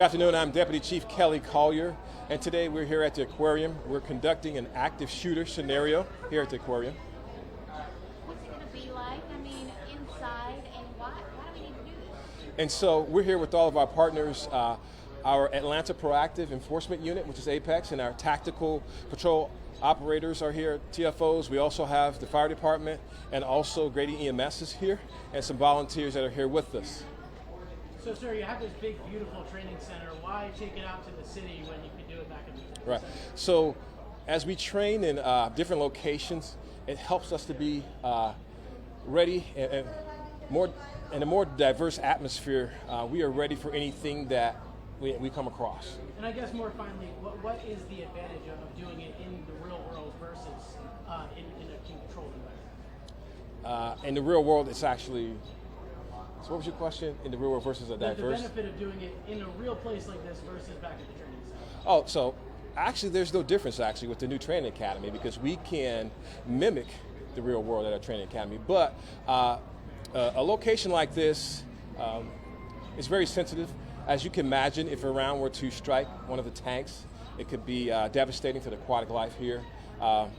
Good afternoon, I'm Deputy Chief Kelly Collier, and today we're here at the aquarium. We're conducting an active shooter scenario here at the aquarium. What's it going to be like? I mean, inside, and why do we need to do this? And so we're here with all of our partners, our Atlanta Proactive Enforcement Unit, which is Apex, and our tactical patrol operators are here, TFOs. We also have the fire department, and also Grady EMS is here, and some volunteers that are here with us. So, sir, you have this big, beautiful training center. Why take it out to the city when you could do it back in the Right. center? So, as we train in different locations, it helps us to be ready and more in a more diverse atmosphere. We are ready for anything that we come across. And I guess more finally, what is the advantage of doing it in the real world versus in a controlled environment? In the real world, it's actually. So, what was your question? In the real world versus a diverse? The benefit of doing it in a real place like this versus back at the training center. Oh, so actually, there's no difference actually with the new training academy because we can mimic the real world at our training academy. But a location like this is very sensitive. As you can imagine, if a round were to strike one of the tanks, it could be devastating to the aquatic life here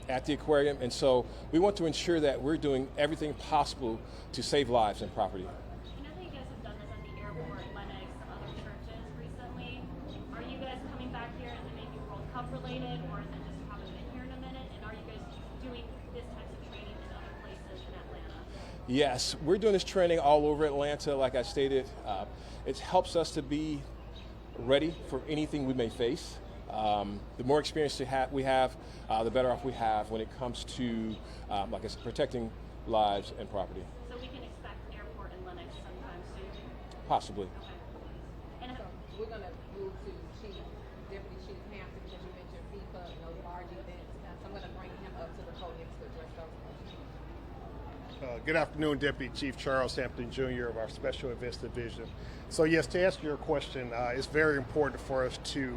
at the aquarium. And so we want to ensure that we're doing everything possible to save lives and property. I know that you guys have done this at the airport, Lennox, some other churches recently. Are you guys coming back here? Is it maybe World Cup related, or is it just you haven't been here in a minute? And are you guys doing this type of training in other places in Atlanta? Yes, we're doing this training all over Atlanta. Like I stated, it helps us to be ready for anything we may face. The more experience we have, the better off we have when it comes to, like I said, protecting lives and property. So we can expect airport and Lennox sometime soon? Possibly. Okay. And We're going to move to Deputy Chief Hampton because you mentioned FIFA and those large events. So I'm going to bring him up to the podium to address those questions. Good afternoon, Deputy Chief Charles Hampton Jr. of our Special Events Division. So yes, to answer your question, it's very important for us to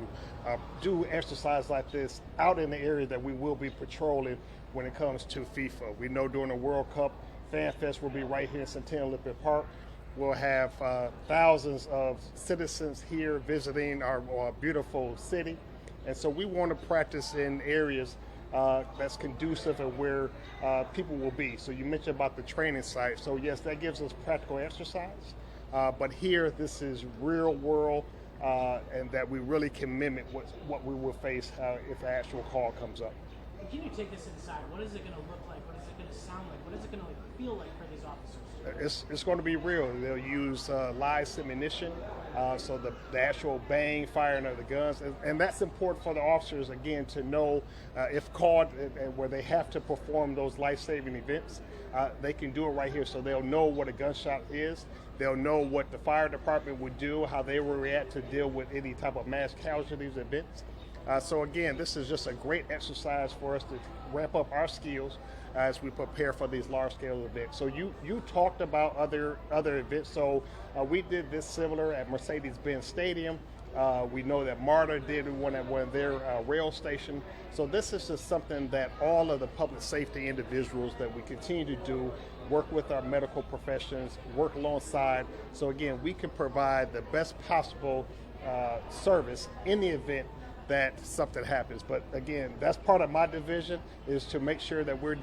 do exercise like this out in the area that we will be patrolling when it comes to FIFA. We know during the World Cup, Fan Fest will be right here in Centennial Olympic Park. We'll have thousands of citizens here visiting our beautiful city. And so we want to practice in areas that's conducive and where people will be. So you mentioned about the training site. So yes, that gives us practical exercise. But here, this is real world, and that we really can mimic what we will face if the actual call comes up. And can you take us inside? What is it going to look like? What is it going to sound like? What is it going to feel like for these officers? It's going to be real. They'll use live ammunition, so the actual bang, firing of the guns, and that's important for the officers again to know if called and where they have to perform those life-saving events. They can do it right here, so they'll know what a gunshot is. They'll know what the fire department would do, how they will react to deal with any type of mass casualties events. So again, this is just a great exercise for us to ramp up our skills as we prepare for these large-scale events. So you talked about other events. So we did this similar at Mercedes-Benz Stadium. We know that MARTA did one at one of their rail station. So this is just something that all of the public safety individuals that we continue to do, work with our medical professions, work alongside. So again, we can provide the best possible service in the event that something happens. But again, that's part of my division, is to make sure that we're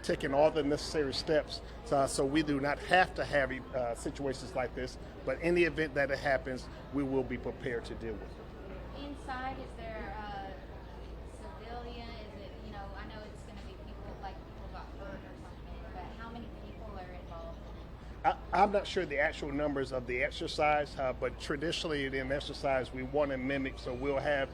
taking all the necessary steps so we do not have to have situations like this. But in the event that it happens, we will be prepared to deal with it. inside, is there civilian? Is it, I know it's going to be people got hurt or something, but how many people are involved in it? I'm not sure the actual numbers of the exercise, but traditionally in exercise we want to mimic. So we'll have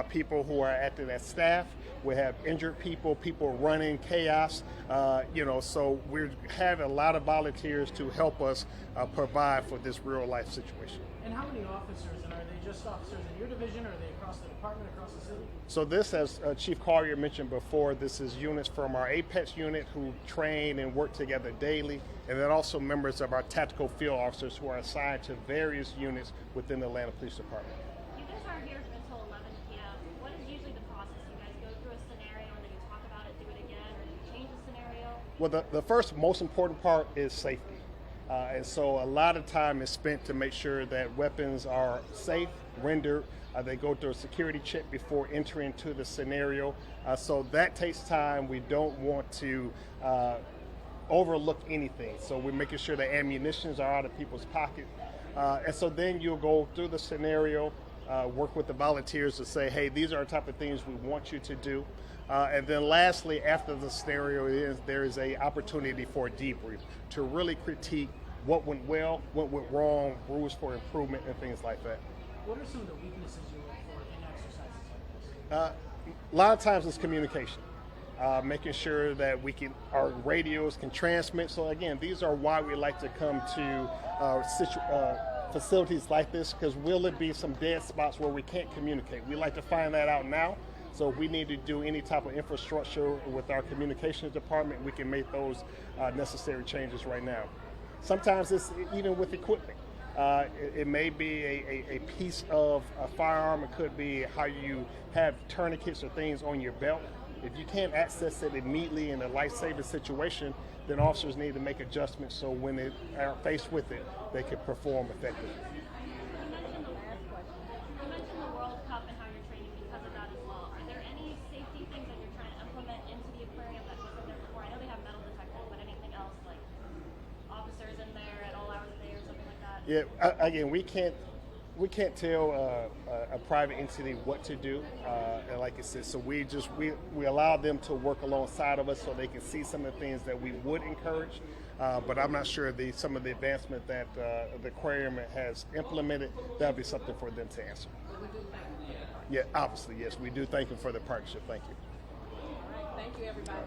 people who are acting as staff. We have injured people running chaos. So we have a lot of volunteers to help us provide for this real life situation. And how many officers? And are they just officers in your division, or are they across the department, across the city? So this, as Chief Collier mentioned before, this is units from our Apex unit who train and work together daily, and then also members of our tactical field officers who are assigned to various units within the Atlanta Police Department. You guys are here until 11 p.m. What is usually the process? You guys go through a scenario and then you talk about it, do it again, or do you change the scenario? Well, the first most important part is safety. And so a lot of time is spent to make sure that weapons are safe, rendered. They go through a security check before entering into the scenario. So that takes time. We don't want to overlook anything. So we're making sure the ammunitions are out of people's pockets. And so then you'll go through the scenario, work with the volunteers to say, hey, these are the type of things we want you to do. And then lastly, after the scenario, there is a opportunity for a debrief to really critique what went well, what went wrong, rules for improvement, and things like that. What are some of the weaknesses you look for in exercises like this? A lot of times it's communication. Making sure that our radios can transmit. So again, these are why we like to come to facilities like this, because will it be some dead spots where we can't communicate? We like to find that out now. So if we need to do any type of infrastructure with our communications department, we can make those necessary changes right now. Sometimes it's even with equipment. It may be a piece of a firearm. It could be how you have tourniquets or things on your belt. If you can't access it immediately in a life-saving situation, then officers need to make adjustments so when they are faced with it, they can perform effectively. You mentioned the World Cup and how you're training because of that as well. Are there any safety things that you're trying to implement into the aquarium that wasn't there before? I know they have metal detectors, but anything else like officers in there at all hours of the day or something like that? Yeah, again, we can't tell a private entity what to do, and like I said, so we allow them to work alongside of us so they can see some of the things that we would encourage. But I'm not sure some of the advancement that the aquarium has implemented. That'll be something for them to answer. We do thank you. Yeah, obviously, yes, we do thank them for the partnership. Thank you. All right, thank you, everybody.